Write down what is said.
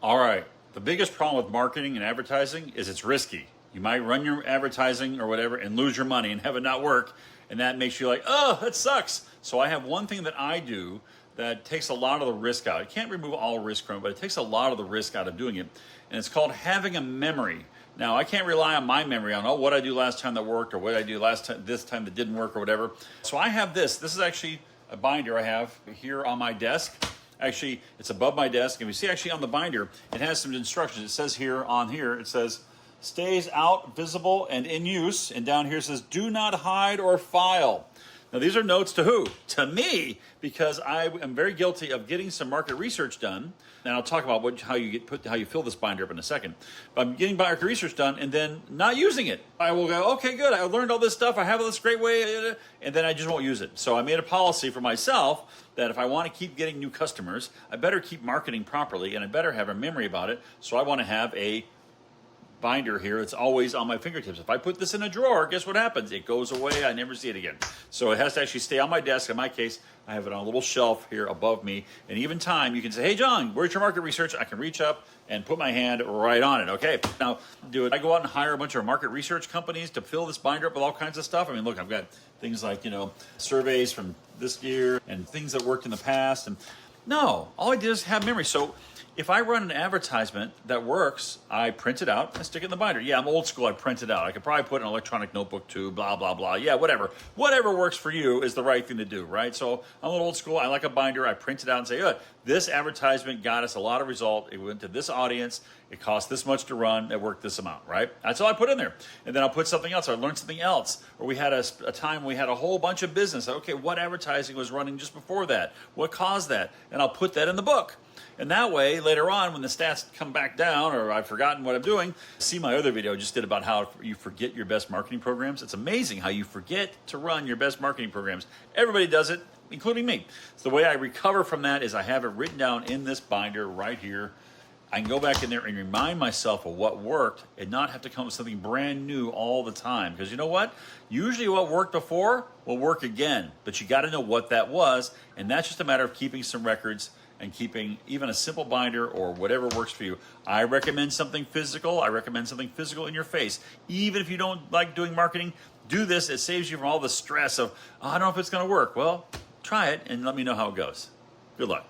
All right. The biggest problem with marketing and advertising is it's risky. You might run your advertising or whatever and lose your money and have it not work. And that makes you like, oh, that sucks. So I have one thing that I do that takes a lot of the risk out. It can't remove all risk from it, but it takes a lot of the risk out of doing it. And it's called having a memory. Now, I can't rely on my memory on, what I do last time that worked or what I do this time that didn't work or whatever. So I have this. This is actually a binder I have here on my desk. Actually, it's above my desk. And we see actually on the binder, it has some instructions. It says here, it says, stays out, visible, and in use. And down here it says, do not hide or file. Now, these are notes to who? To me, because I am very guilty of getting some market research done. And I'll talk about how you fill this binder up in a second. But I'm getting market research done and then not using it. I will go, okay, good. I learned all this stuff. I have this great way, and then I just won't use it. So I made a policy for myself that if I want to keep getting new customers, I better keep marketing properly, and I better have a memory about it. So I want to have a binder here. It's always on my fingertips. If I put this in a drawer, guess what happens? It goes away. I never see it again. So it has to actually stay on my desk. In my case, I have it on a little shelf here above me. And even time, you can say, hey, John, where's your market research? I can reach up and put my hand right on it. Okay, now do it. I go out and hire a bunch of market research companies to fill this binder up with all kinds of stuff. I mean, look, I've got things like, surveys from this year and things that worked in the past. And no, all I did is have memory. So if I run an advertisement that works, I print it out and stick it in the binder. Yeah, I'm old school. I print it out. I could probably put an electronic notebook too, blah, blah, blah. Yeah, whatever. Whatever works for you is the right thing to do, right? So I'm a little old school. I like a binder. I print it out and say, this advertisement got us a lot of result. It went to this audience. It cost this much to run. It worked this amount, right? That's all I put in there. And then I'll put something else. I learned something else. Or we had a time we had a whole bunch of business. Okay, what advertising was running just before that? What caused that? And I'll put that in the book. And that way, later on, when the stats come back down or I've forgotten what I'm doing, see my other video I just did about how you forget your best marketing programs. It's amazing how you forget to run your best marketing programs. Everybody does it, including me. So the way I recover from that is I have it written down in this binder right here. I can go back in there and remind myself of what worked and not have to come up with something brand new all the time. Because you know what? Usually what worked before will work again. But you got to know what that was. And that's just a matter of keeping some records and keeping even a simple binder or whatever works for you. I recommend something physical. I recommend something physical in your face. Even if you don't like doing marketing, do this. It saves you from all the stress of, I don't know if it's going to work. Well, try it and let me know how it goes. Good luck.